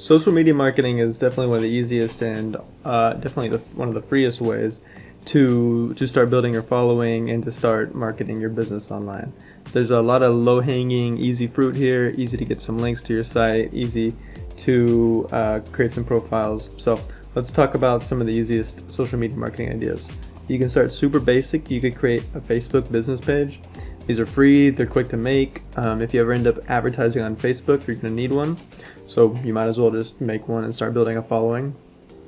Social media marketing is definitely one of the easiest and definitely one of the freest ways to start building your following and to start marketing your business online. There's a lot of low-hanging, easy fruit here, easy to get some links to your site, easy to create some profiles. So let's talk about some of the easiest social media marketing ideas. You can start super basic. You could create a Facebook business page. These are free, they're quick to make. If you ever end up advertising on Facebook, you're gonna need one. So you might as well just make one and start building a following.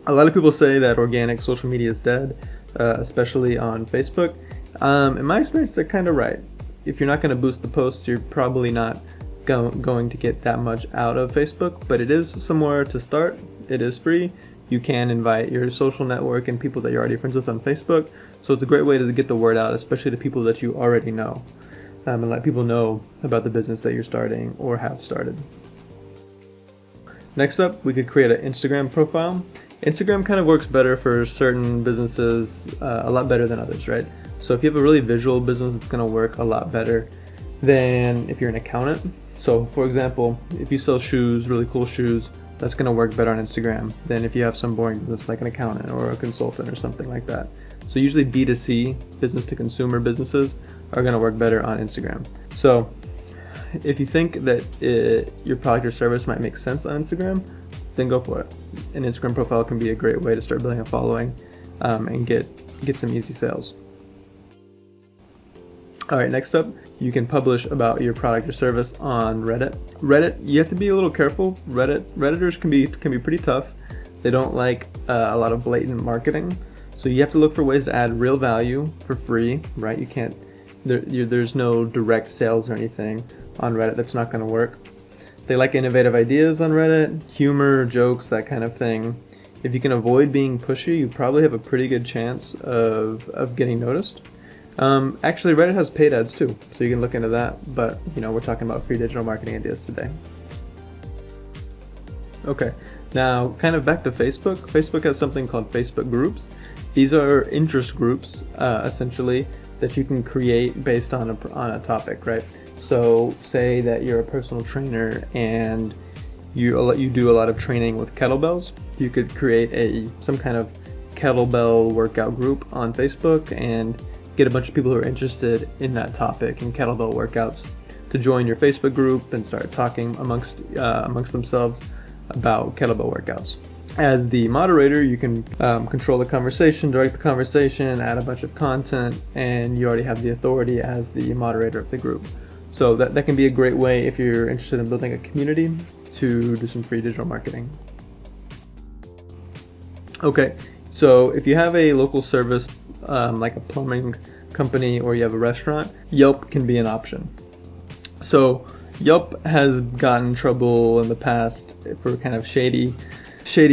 A lot of people say that organic social media is dead, especially on Facebook. In my experience, they're kind of right. If you're not gonna boost the posts, you're probably not going to get that much out of Facebook, but it is somewhere to start. It is free. You can invite your social network and people that you're already friends with on Facebook. So it's a great way to get the word out, especially to people that you already know, and let people know about the business that you're starting or have started. Next up, we could create an Instagram profile. Instagram kind of works better for certain businesses, a lot better than others, right? So if you have a really visual business, it's going to work a lot better than if you're an accountant. So for example, if you sell shoes, really cool shoes, that's going to work better on Instagram than if you have some boring business like an accountant or a consultant or something like that. So usually B2C, business to consumer businesses, are going to work better on Instagram. So if you think that your product or service might make sense on Instagram, then go for it. An Instagram profile can be a great way to start building a following and get some easy sales. All right, next up, you can publish about your product or service on Reddit. Reddit, you have to be a little careful. Redditors can be pretty tough. They don't like a lot of blatant marketing. So you have to look for ways to add real value for free, right? You can't, there's no direct sales or anything on Reddit. That's not going to work. They like innovative ideas on Reddit, humor, jokes, that kind of thing. If you can avoid being pushy, you probably have a pretty good chance of getting noticed. Actually, Reddit has paid ads too, so you can look into that, but we're talking about free digital marketing ideas today. Okay, now kind of back to Facebook. Facebook has something called Facebook groups. These are interest groups, essentially, that you can create based on a topic, right? So say that you're a personal trainer and you do a lot of training with kettlebells. You could create some kind of kettlebell workout group on Facebook and get a bunch of people who are interested in that topic and kettlebell workouts to join your Facebook group and start talking amongst themselves about kettlebell workouts. As the moderator, you can control the conversation, direct the conversation, add a bunch of content, and you already have the authority as the moderator of the group. So that can be a great way if you're interested in building a community to do some free digital marketing. Okay, so if you have a local service like a plumbing company or you have a restaurant, Yelp can be an option. So Yelp has gotten in trouble in the past for kind of shady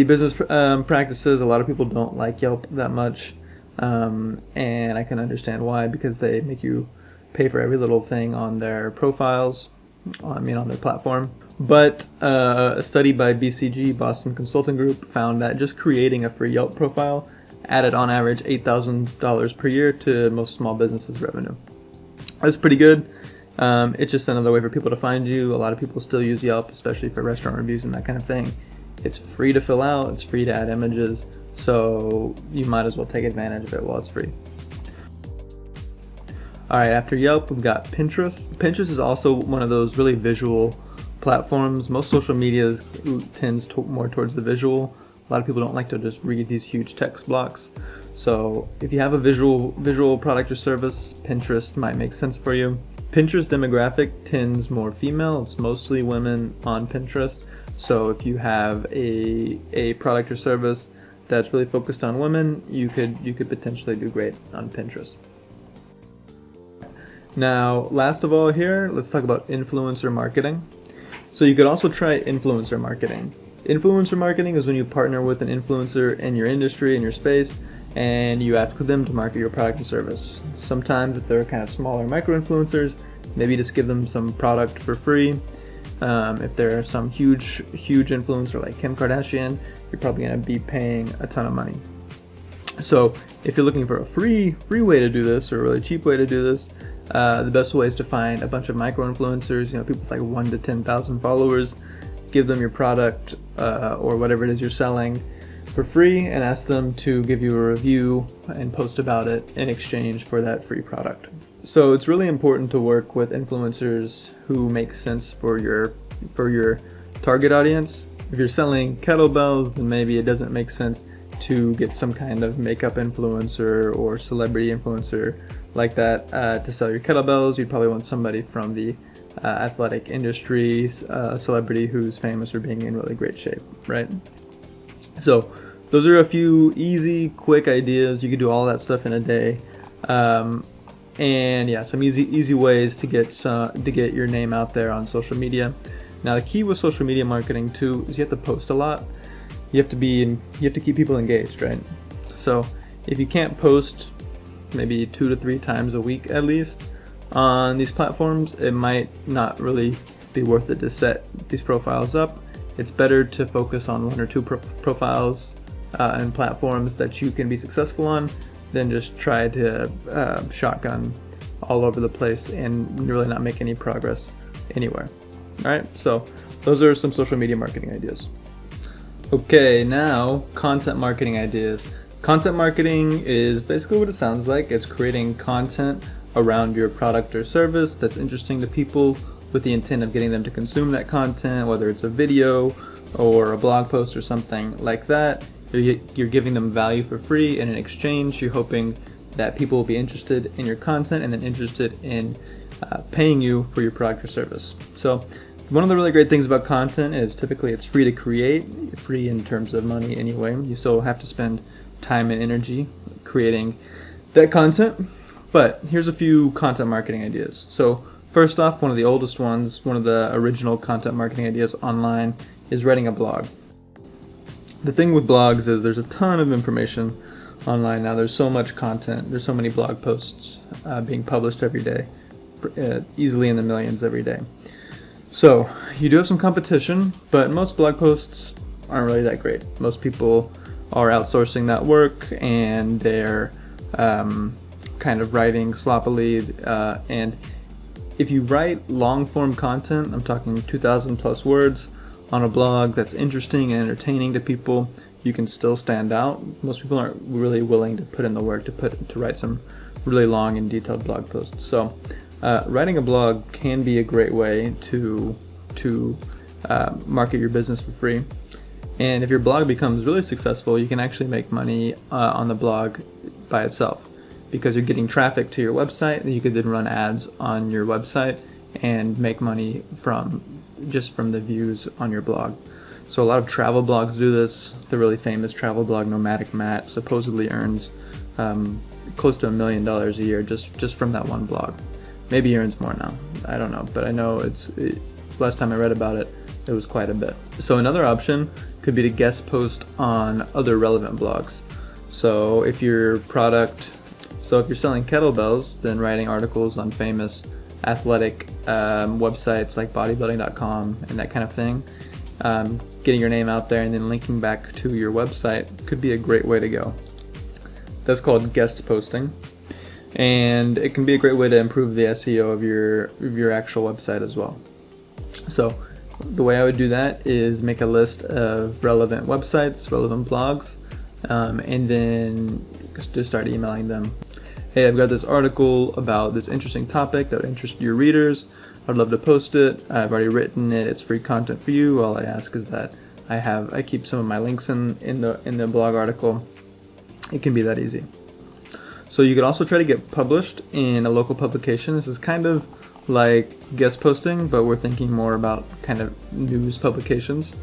business practices. A lot of people don't like Yelp that much, and I can understand why, because they make you pay for every little thing on their profiles, on their platform. But a study by BCG, Boston Consulting Group, found that just creating a free Yelp profile added on average $8,000 per year to most small businesses' revenue. That's pretty good. It's just another way for people to find you. A lot of people still use Yelp, especially for restaurant reviews and that kind of thing. It's free to fill out, it's free to add images, so you might as well take advantage of it while it's free. All right, after Yelp, we've got Pinterest. Pinterest is also one of those really visual platforms. Most social media tends more towards the visual. A lot of people don't like to just read these huge text blocks. So if you have a visual product or service, Pinterest might make sense for you. Pinterest demographic tends more female. It's mostly women on Pinterest. So if you have a product or service that's really focused on women, you could potentially do great on Pinterest. Now, last of all here, let's talk about influencer marketing. So you could also try influencer marketing. Influencer marketing is when you partner with an influencer in your industry, in your space, and you ask them to market your product and service. Sometimes if they're kind of smaller micro-influencers, maybe just give them some product for free. If they're some huge influencer like Kim Kardashian, you're probably going to be paying a ton of money. So if you're looking for a free way to do this, or a really cheap way to do this, the best way is to find a bunch of micro-influencers, people with like 1 to 10,000 followers, give them your product or whatever it is you're selling for free, and ask them to give you a review and post about it in exchange for that free product. So it's really important to work with influencers who make sense for your target audience. If you're selling kettlebells, then maybe it doesn't make sense to get some kind of makeup influencer or celebrity influencer like that to sell your kettlebells. You'd probably want somebody from the athletic industry, a celebrity who's famous for being in really great shape, right? So those are a few easy, quick ideas. You can do all that stuff in a day, and yeah, some easy ways to get your name out there on social media. Now, the key with social media marketing too is you have to post a lot. You have to keep people engaged, right? So if you can't post maybe 2 to 3 times a week at least on these platforms, it might not really be worth it to set these profiles up. It's better to focus on 1 or 2 profiles and platforms that you can be successful on than just try to shotgun all over the place and really not make any progress anywhere. All right, so those are some social media marketing ideas. Okay, now content marketing ideas. Content marketing is basically what it sounds like. It's creating content around your product or service that's interesting to people with the intent of getting them to consume that content, whether it's a video or a blog post or something like that. You're giving them value for free, and in exchange, you're hoping that people will be interested in your content and then interested in paying you for your product or service. So one of the really great things about content is typically it's free to create, free in terms of money anyway. You still have to spend time and energy creating that content. But here's a few content marketing ideas. So first off, one of the oldest ones, one of the original content marketing ideas online is writing a blog. The thing with blogs is there's a ton of information online now. There's so much content. There's so many blog posts being published every day, easily in the millions every day. So you do have some competition, but most blog posts aren't really that great. Most people are outsourcing that work, and they're kind of writing sloppily. And if you write long form content, I'm talking 2,000 plus words on a blog that's interesting and entertaining to people, you can still stand out. Most people aren't really willing to put in the work to write some really long and detailed blog posts. So writing a blog can be a great way to market your business for free. And if your blog becomes really successful, you can actually make money on the blog by itself, because you're getting traffic to your website, and you could then run ads on your website and make money from the views on your blog. So a lot of travel blogs do this. The really famous travel blog Nomadic Matt supposedly earns close to $1 million a year just from that one blog. Maybe he earns more now. I don't know, but I know last time I read about it, it was quite a bit. So another option could be to guest post on other relevant blogs. So if you're selling kettlebells, then writing articles on famous athletic websites like bodybuilding.com and that kind of thing, getting your name out there and then linking back to your website could be a great way to go. That's called guest posting, and it can be a great way to improve the SEO of your actual website as well. So the way I would do that is make a list of relevant websites, relevant blogs, and then just start emailing them. Hey, I've got this article about this interesting topic that would interest your readers. I'd love to post it. I've already written it. It's free content for you. All I ask is that I keep some of my links in the blog article. It can be that easy. So you could also try to get published in a local publication. This is kind of like guest posting, but we're thinking more about kind of news publications.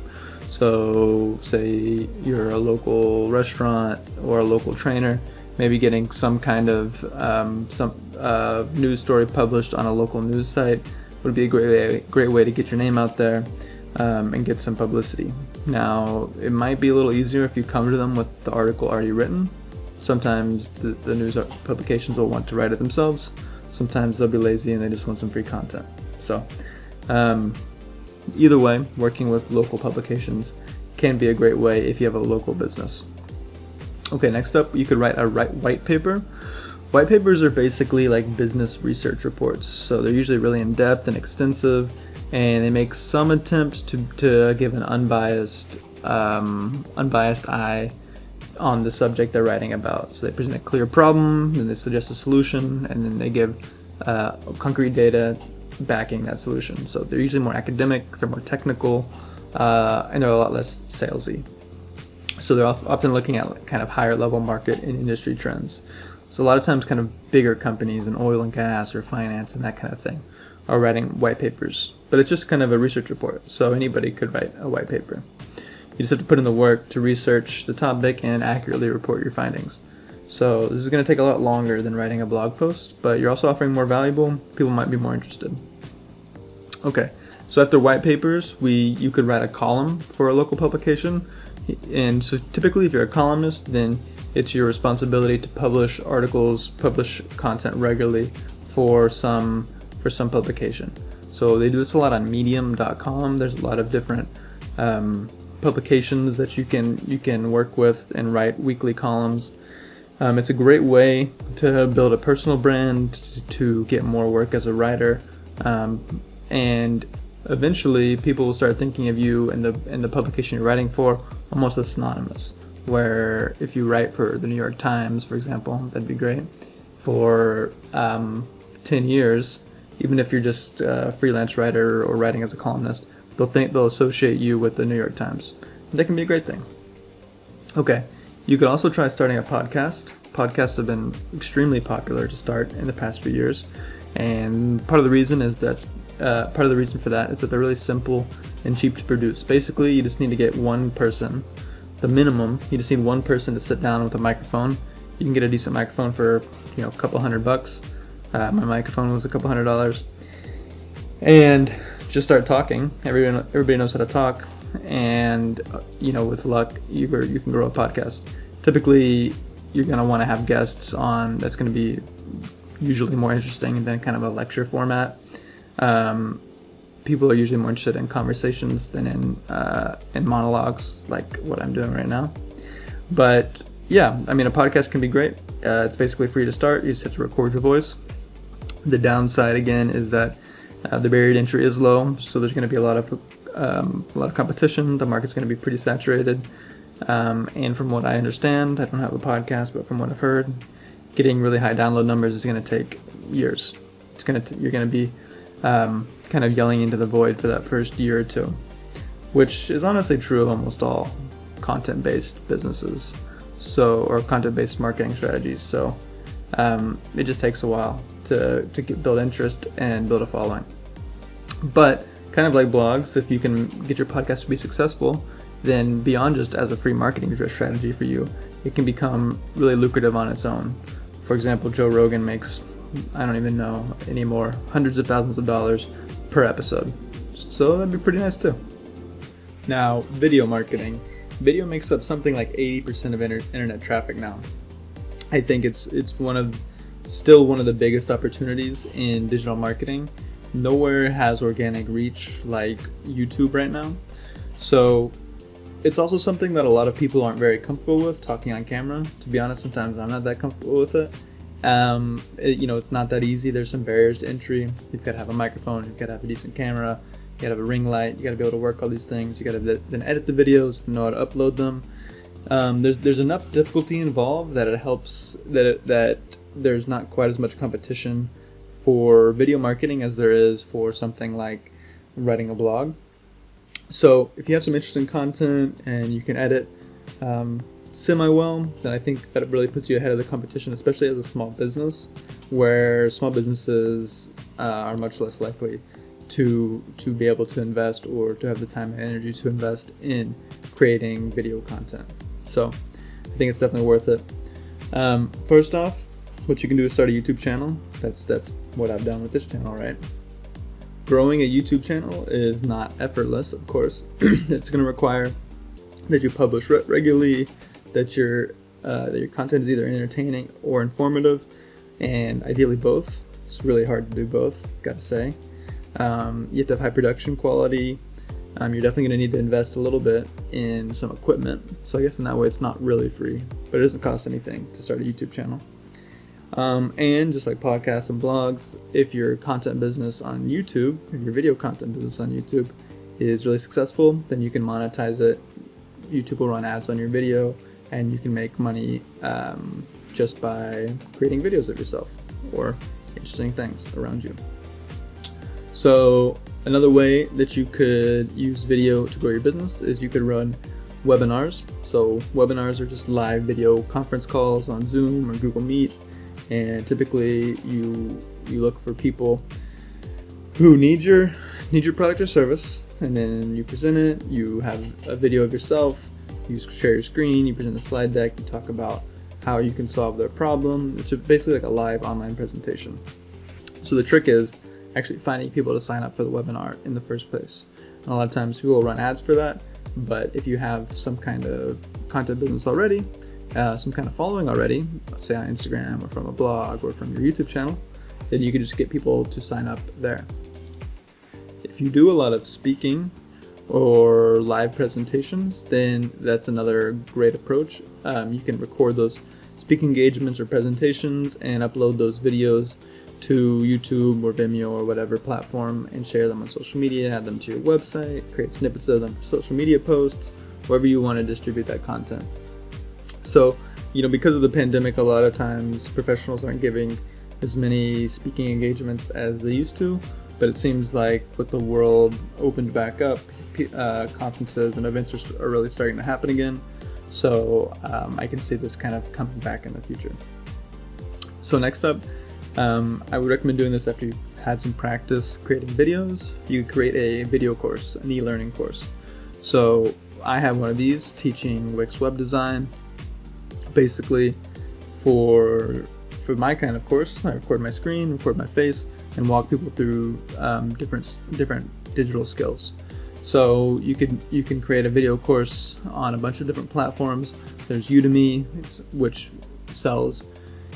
So say you're a local restaurant or a local trainer, maybe getting some kind of news story published on a local news site would be a great way to get your name out there and get some publicity. Now, it might be a little easier if you come to them with the article already written. Sometimes the news publications will want to write it themselves. Sometimes they'll be lazy and they just want some free content. So either way, working with local publications can be a great way if you have a local business. Okay, next up, you could write a white paper. White papers are basically like business research reports. So they're usually really in-depth and extensive, and they make some attempt to give an unbiased eye on the subject they're writing about. So they present a clear problem, then they suggest a solution, and then they give concrete data backing that solution. So they're usually more academic, they're more technical, and they're a lot less salesy. So they're often looking at kind of higher level market and industry trends. So a lot of times kind of bigger companies in oil and gas or finance and that kind of thing are writing white papers. But it's just kind of a research report, so anybody could write a white paper. You just have to put in the work to research the topic and accurately report your findings. So this is going to take a lot longer than writing a blog post, but you're also offering more valuable. People might be more interested. Okay, so after white papers, you could write a column for a local publication. And so typically if you're a columnist, then it's your responsibility to publish articles, publish content regularly for some publication. So they do this a lot on medium.com. There's a lot of different publications that you can work with and write weekly columns. It's a great way to build a personal brand, to get more work as a writer, and eventually people will start thinking of you and the publication you're writing for almost as synonymous. Where if you write for the New York Times, for example, that'd be great. For 10 years, even if you're just a freelance writer or writing as a columnist, they'll associate you with the New York Times. That can be a great thing. Okay, you could also try starting a podcast. Podcasts have been extremely popular to start in the past few years, and part of the reason for that is that they're really simple and cheap to produce. Basically, you just need to get one person. The minimum, you just need one person to sit down with a microphone. You can get a decent microphone for a couple $100. My microphone was a couple $100, and just start talking. Everybody knows how to talk, and with luck, you can grow a podcast. Typically, you're going to want to have guests on. That's going to be usually more interesting than kind of a lecture format. People are usually more interested in conversations than in monologues like what I'm doing right now. But yeah, a podcast can be great. It's basically free to start. You just have to record your voice. The downside again is that the barrier to entry is low, so there's going to be a lot of competition. The market's going to be pretty saturated. And from what I understand, I don't have a podcast, but from what I've heard, getting really high download numbers is going to take years. You're going to be kind of yelling into the void for that first year or two, which is honestly true of almost all content-based businesses, or content-based marketing strategies. So it just takes a while to build interest and build a following. But kind of like blogs, if you can get your podcast to be successful, then beyond just as a free marketing strategy for you, it can become really lucrative on its own. For example, Joe Rogan makes, I don't even know anymore, hundreds of thousands of dollars per episode. So that'd be pretty nice too. Now, video marketing. Video makes up something like 80% of internet traffic now. I think it's still one of the biggest opportunities in digital marketing. Nowhere has organic reach like YouTube right now. So it's also something that a lot of people aren't very comfortable with, talking on camera. To be honest, sometimes I'm not that comfortable with it. It's not that easy. There's some barriers to entry. You've got to have a microphone, you've got to have a decent camera, you got to have a ring light, you got to be able to work all these things, you got to then edit the videos, know how to upload them. There's enough difficulty involved that it helps that there's not quite as much competition for video marketing as there is for something like writing a blog. So if you have some interesting content and you can edit semi-well, then I think that it really puts you ahead of the competition, especially as a small business, where small businesses are much less likely to be able to invest or to have the time and energy to invest in creating video content. So I think it's definitely worth it. First off, what you can do is start a YouTube channel. That's what I've done with this channel, right? Growing a YouTube channel is not effortless, of course. It's going to require that you publish regularly, that your content is either entertaining or informative, and ideally both. It's really hard to do both, gotta say. You have to have high production quality. You're definitely going to need to invest a little bit in some equipment. So I guess in that way it's not really free, but it doesn't cost anything to start a YouTube channel. And just like podcasts and blogs, if your content business on YouTube, if your video content business on YouTube is really successful, then you can monetize it. YouTube will run ads on your video, and you can make money just by creating videos of yourself or interesting things around you. So another way that you could use video to grow your business is you could run webinars. So webinars are just live video conference calls on Zoom or Google Meet, and typically you look for people who need your product or service, and then you present it. You have a video of yourself, you share your screen, you present a slide deck, you talk about how you can solve their problem. It's basically like a live online presentation. So the trick is actually finding people to sign up for the webinar in the first place. And a lot of times people will run ads for that, but if you have some kind of content business already, some kind of following already, say on Instagram or from a blog or from your YouTube channel, then you can just get people to sign up there. If you do a lot of speaking or live presentations, then that's another great approach. You can record those speaking engagements or presentations and upload those videos to YouTube or Vimeo or whatever platform and share them on social media, add them to your website, create snippets of them for social media posts, wherever you want to distribute that content. So, because of the pandemic, a lot of times professionals aren't giving as many speaking engagements as they used to, but it seems like with the world opened back up, conferences and events are really starting to happen again. So I can see this kind of coming back in the future. So next up, I would recommend doing this after you've had some practice creating videos. You create a video course, an e-learning course. So I have one of these teaching Wix web design. Basically, for my kind of course, I record my screen, record my face, and walk people through different digital skills. So you can create a video course on a bunch of different platforms. There's Udemy, which sells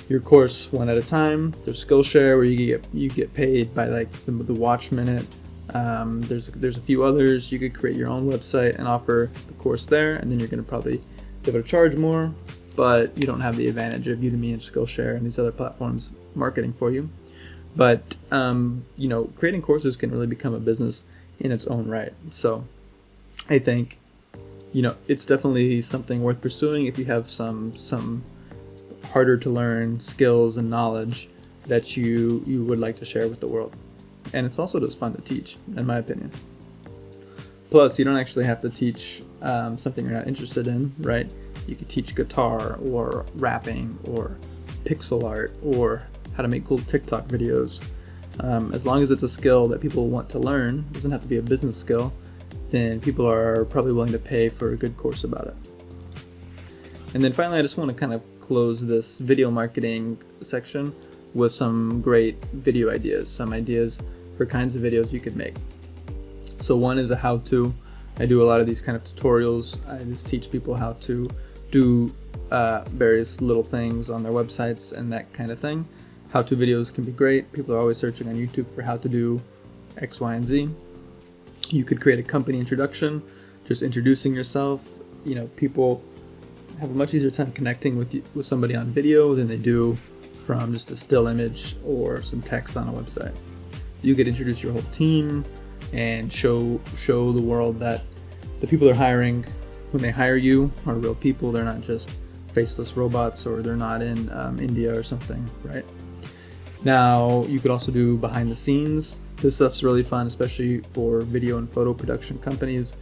your course one at a time. There's Skillshare, where you get paid by like the watch minute. There's a few others. You could create your own website and offer the course there, and then you're going to probably be able to charge more, but you don't have the advantage of Udemy and Skillshare and these other platforms marketing for you. But creating courses can really become a business in its own right. So I think it's definitely something worth pursuing if you have some harder to learn skills and knowledge that you would like to share with the world. And it's also just fun to teach, in my opinion. Plus, you don't actually have to teach something you're not interested in, right? You could teach guitar or rapping or pixel art or how to make cool TikTok videos. As long as it's a skill that people want to learn, it doesn't have to be a business skill, then people are probably willing to pay for a good course about it. And then finally, I just want to kind of close this video marketing section with some great video ideas, some ideas for kinds of videos you could make. So one is a how-to. I do a lot of these kind of tutorials. I just teach people how to do various little things on their websites and that kind of thing. How-to videos can be great. People are always searching on YouTube for how to do X, Y, and Z. You could create a company introduction, just introducing yourself. People have a much easier time connecting with somebody on video than they do from just a still image or some text on a website. You could introduce your whole team and show the world that the people they're hiring, when they hire you, are real people. They're not just faceless robots, or they're not in India or something, right? Now, you could also do behind the scenes. This stuff's really fun, especially for video and photo production companies.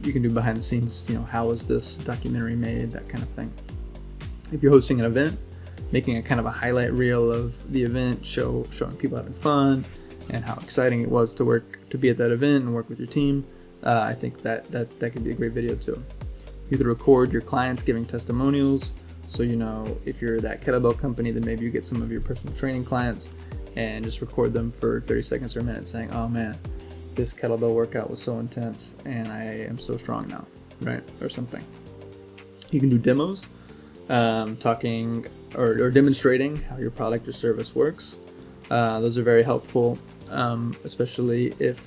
You can do behind the scenes, how was this documentary made, that kind of thing. If you're hosting an event, making a kind of a highlight reel of the event, showing people having fun and how exciting it was to be at that event and work with your team. I think that could be a great video too. You could record your clients giving testimonials. So, if you're that kettlebell company, then maybe you get some of your personal training clients and just record them for 30 seconds or a minute saying, oh man, this kettlebell workout was so intense and I am so strong now, right? Or something. You can do demos, talking or demonstrating how your product or service works. Those are very helpful, especially if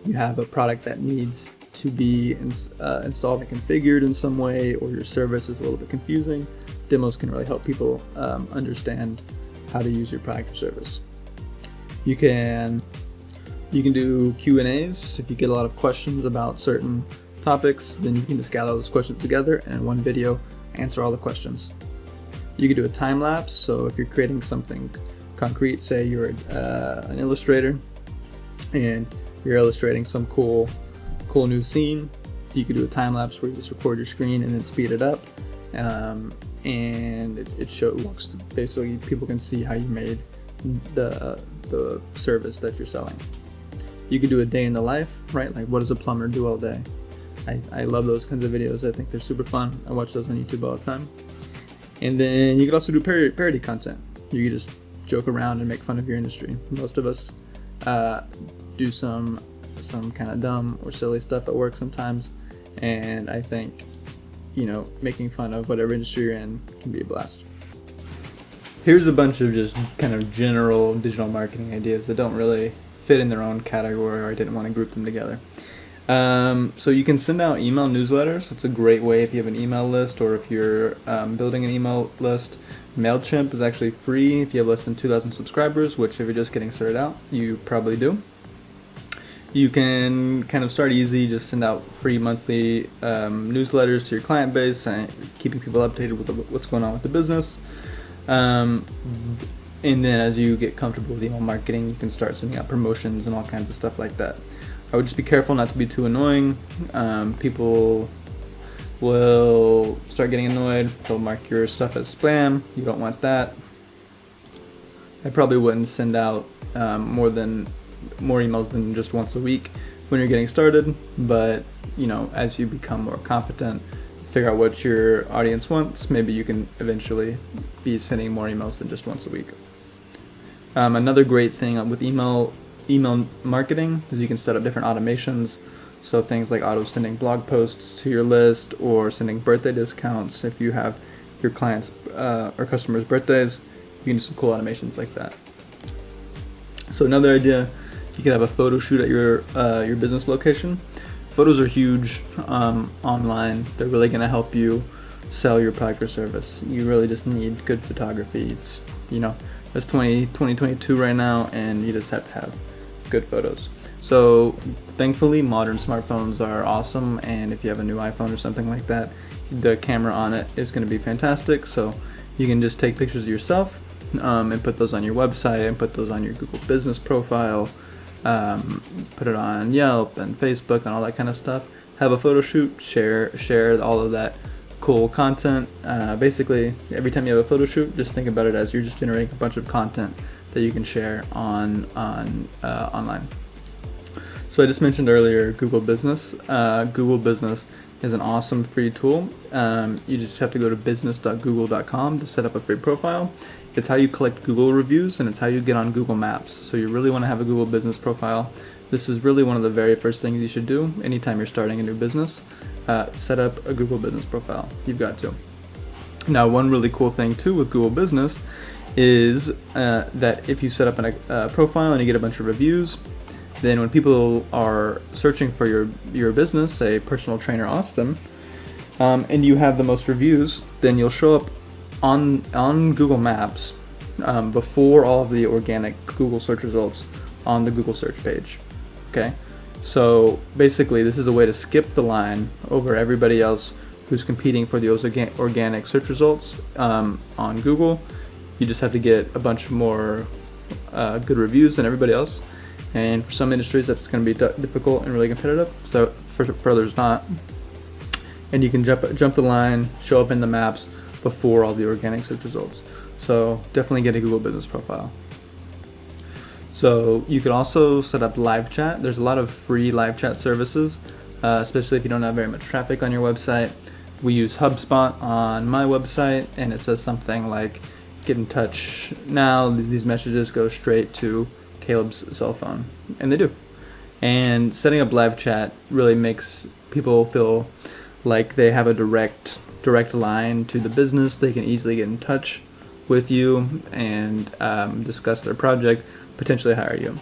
you have a product that needs to be installed and configured in some way, or your service is a little bit confusing. Demos can really help people understand how to use your product or service. You can do Q&As. If you get a lot of questions about certain topics, then you can just gather those questions together and in one video answer all the questions. You can do a time lapse. So if you're creating something concrete, say you're an illustrator and you're illustrating some cool new scene, you could do a time lapse where you just record your screen and then speed it up, and it walks through. Basically, people can see how you made the service that you're selling. You could do a day in the life, right? Like, what does a plumber do all day? I love those kinds of videos. I think they're super fun. I watch those on YouTube all the time. And then you could also do parody content. You could just joke around and make fun of your industry. Most of us do some kind of dumb or silly stuff at work sometimes, and I think, making fun of whatever industry you're in can be a blast. Here's a bunch of just kind of general digital marketing ideas that don't really fit in their own category, or I didn't want to group them together. So you can send out email newsletters. It's a great way if you have an email list, or if you're building an email list. MailChimp is actually free if you have less than 2,000 subscribers, which if you're just getting started out, you probably do. You can kind of start easy, just send out free monthly newsletters to your client base, and keeping people updated with what's going on with the business. And then as you get comfortable with email marketing, you can start sending out promotions and all kinds of stuff like that. I would just be careful not to be too annoying. People will start getting annoyed. They'll mark your stuff as spam. You don't want that. I probably wouldn't send out more emails than just once a week when you're getting started. But as you become more competent, figure out what your audience wants, maybe you can eventually be sending more emails than just once a week. Another great thing with email marketing is you can set up different automations. So things like auto sending blog posts to your list, or sending birthday discounts. If you have your clients' or customers' birthdays, you can do some cool automations like that. So another idea, you could have a photo shoot at your business location. Photos are huge online. They're really going to help you sell your product or service. You really just need good photography. It's it's 2022 right now, and you just have to have good photos. So thankfully, modern smartphones are awesome, and if you have a new iPhone or something like that, the camera on it is going to be fantastic. So you can just take pictures of yourself and put those on your website, and put those on your Google business profile, put it on Yelp and Facebook and all that kind of stuff. Have a photo shoot, share all of that cool content. Basically, every time you have a photo shoot, just think about it as you're just generating a bunch of content that you can share on online. So I just mentioned earlier Google Business. Google Business is an awesome free tool. You just have to go to business.google.com to set up a free profile. It's how you collect Google reviews, and it's how you get on Google Maps. So you really want to have a Google Business profile. This is really one of the very first things you should do anytime you're starting a new business. Set up a Google Business profile. You've got to. Now, one really cool thing too with Google Business is that if you set up a profile and you get a bunch of reviews, then when people are searching for your business, say Personal Trainer Austin, and you have the most reviews, then you'll show up on Google Maps before all of the organic Google search results on the Google search page. Okay, so basically this is a way to skip the line over everybody else who's competing for those organic search results on Google. You just have to get a bunch more good reviews than everybody else. And for some industries, that's going to be difficult and really competitive. So for others, not. And you can jump the line, show up in the maps before all the organic search results. So definitely get a Google Business profile. So you can also set up live chat. There's a lot of free live chat services, especially if you don't have very much traffic on your website. We use HubSpot on my website, and it says something like, get in touch now. These messages go straight to Caleb's cell phone, and they do. And setting up live chat really makes people feel like they have a direct line to the business. They can easily get in touch with you and discuss their project, potentially hire you.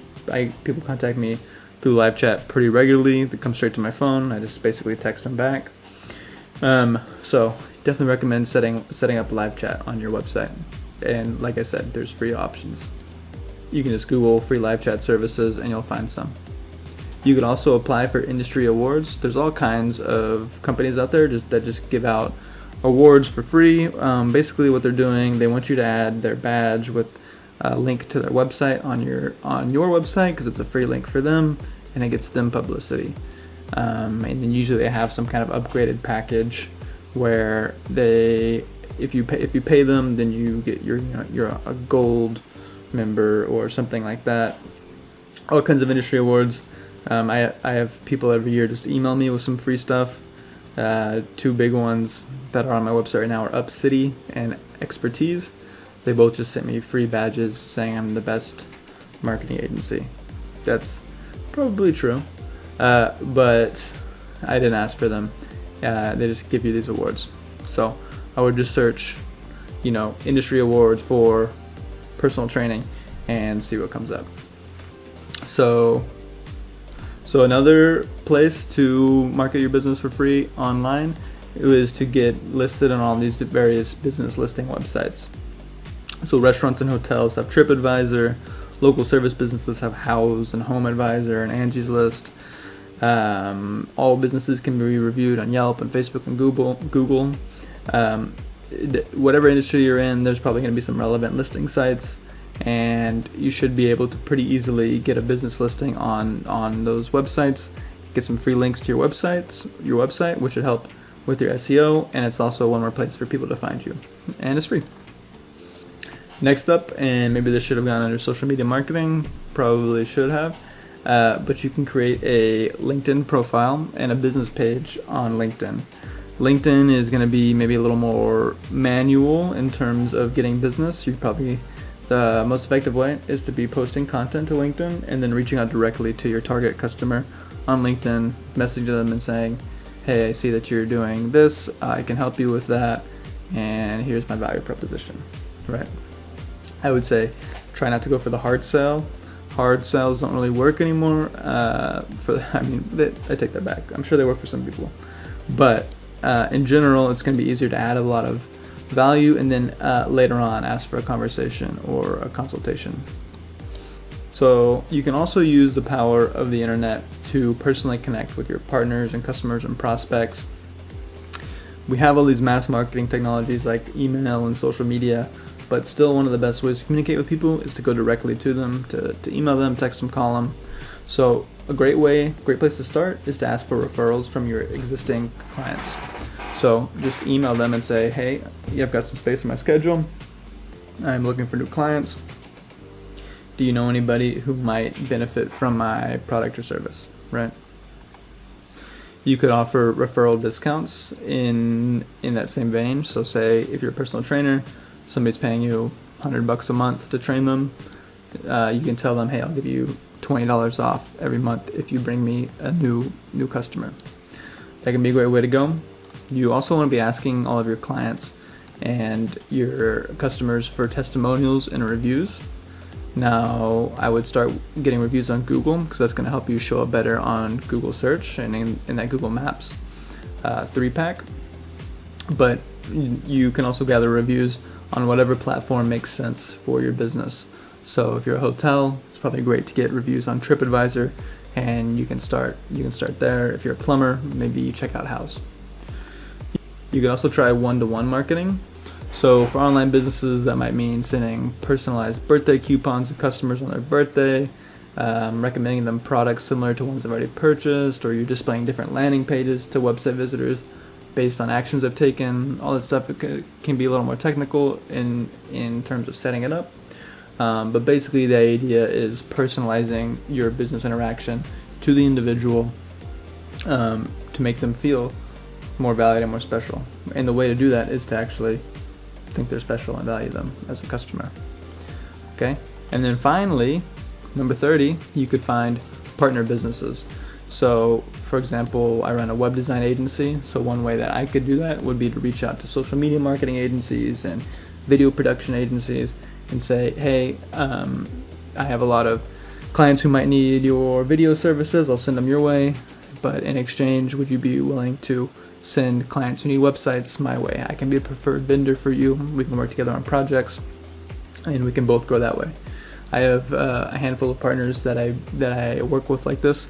People contact me through live chat pretty regularly. They come straight to my phone. I just basically text them back. So definitely recommend setting up live chat on your website. And like I said, there's free options. You can just Google free live chat services and you'll find some. You can also apply for industry awards. There's all kinds of companies out there that just give out awards for free. Basically what they're doing, they want you to add their badge with a link to their website on your website, because it's a free link for them and it gets them publicity. And then usually they have some kind of upgraded package where if you pay them, then you get you're a gold member or something like that. All kinds of industry awards. I have people every year just email me with some free stuff. Two big ones that are on my website right now are Up City and Expertise. They both just sent me free badges saying I'm the best marketing agency. That's probably true, but I didn't ask for them. They just give you these awards. So I would just search, industry awards for personal training and see what comes up. So another place to market your business for free online is to get listed on all these various business listing websites. So restaurants and hotels have TripAdvisor, local service businesses have House and Home Advisor and Angie's List. All businesses can be reviewed on Yelp and Facebook and Google. Whatever industry you're in, there's probably going to be some relevant listing sites, and you should be able to pretty easily get a business listing on those websites, get some free links to your website, which should help with your SEO, and it's also one more place for people to find you, and it's free. Next up, and maybe this should have gone under social media marketing, probably should have, but you can create a LinkedIn profile and a business page on LinkedIn. LinkedIn is going to be maybe a little more manual in terms of getting business. The most effective way is to be posting content to LinkedIn and then reaching out directly to your target customer on LinkedIn, messaging them and saying, hey, I see that you're doing this, I can help you with that, and here's my value proposition, right? I would say try not to go for the hard sell. Hard sales don't really work anymore. I take that back. I'm sure they work for some people, but in general, it's going to be easier to add a lot of value and then later on ask for a conversation or a consultation. So you can also use the power of the internet to personally connect with your partners and customers and prospects. We have all these mass marketing technologies like email and social media, but still one of the best ways to communicate with people is to go directly to them, to email them, text them, call them. So a great place to start is to ask for referrals from your existing clients. So just email them and say, hey, I've got some space in my schedule. I'm looking for new clients. Do you know anybody who might benefit from my product or service, right? You could offer referral discounts in that same vein. So say if you're a personal trainer, somebody's paying you $100 a month to train them, you can tell them, hey, I'll give you $20 off every month if you bring me a new customer. That can be a great way to go. You also want to be asking all of your clients and your customers for testimonials and reviews. Now, I would start getting reviews on Google because that's going to help you show up better on Google search and in that Google Maps 3-pack. But you can also gather reviews on whatever platform makes sense for your business. So if you're a hotel, it's probably great to get reviews on TripAdvisor, and you can start there. If you're a plumber, maybe you check out House. You could also try one-to-one marketing. So for online businesses, that might mean sending personalized birthday coupons to customers on their birthday, recommending them products similar to ones they've already purchased, or you're displaying different landing pages to website visitors based on actions they've taken. All that stuff can be a little more technical in terms of setting it up. But basically the idea is personalizing your business interaction to the individual to make them feel more valued and more special. And the way to do that is to actually think they're special and value them as a customer. Okay? And then finally, number 30, you could find partner businesses. So for example, I run a web design agency. So one way that I could do that would be to reach out to social media marketing agencies and video production agencies and say, hey, I have a lot of clients who might need your video services. I'll send them your way. But in exchange, would you be willing to send clients who need websites my way? I can be a preferred vendor for you. We can work together on projects. and we can both grow that way. I have a handful of partners that I work with like this,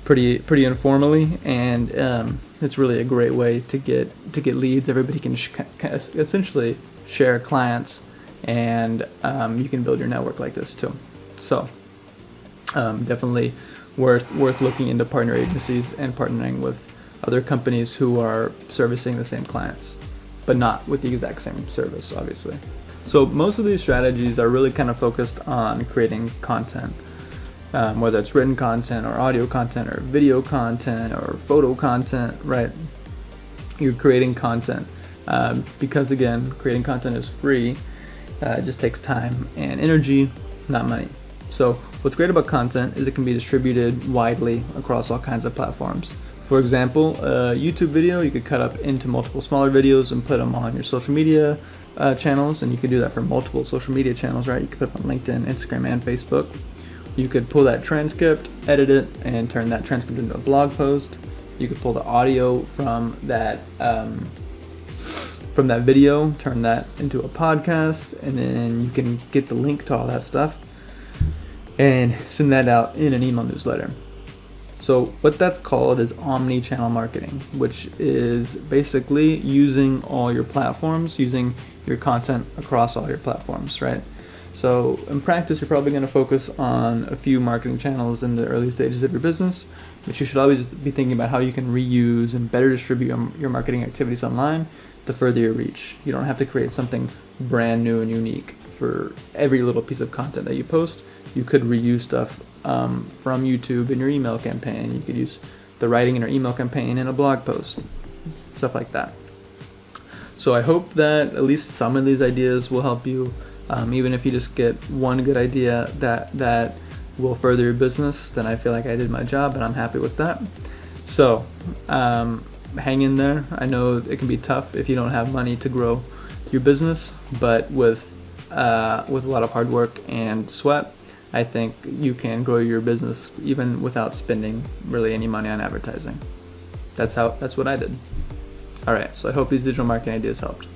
pretty informally, and it's really a great way to get leads. Everybody can essentially share clients, and you can build your network like this too. So definitely worth looking into partner agencies and partnering with other companies who are servicing the same clients, but not with the exact same service, obviously. So most of these strategies are really kind of focused on creating content, whether it's written content or audio content or video content or photo content, right? You're creating content because, again, creating content is free. It just takes time and energy, not money. So what's great about content is it can be distributed widely across all kinds of platforms. For example, a YouTube video, you could cut up into multiple smaller videos and put them on your social media channels, and you could do that for multiple social media channels, right? You could put it on LinkedIn, Instagram, and Facebook. You could pull that transcript, edit it, and turn that transcript into a blog post. You could pull the audio from that video, turn that into a podcast, and then you can get the link to all that stuff and send that out in an email newsletter. So what that's called is omnichannel marketing, which is basically using all your platforms, using your content across all your platforms, right? So in practice, you're probably going to focus on a few marketing channels in the early stages of your business, but you should always be thinking about how you can reuse and better distribute your marketing activities online the further your reach. You don't have to create something brand new and unique for every little piece of content that you post. You could reuse stuff from YouTube in your email campaign. You could use the writing in your email campaign in a blog post, stuff like that. So I hope that at least some of these ideas will help you. Even if you just get one good idea that will further your business, then I feel like I did my job and I'm happy with that. So hang in there. I know it can be tough if you don't have money to grow your business, but with a lot of hard work and sweat, I think you can grow your business even without spending really any money on advertising. That's what I did. All right, so I hope these digital marketing ideas helped.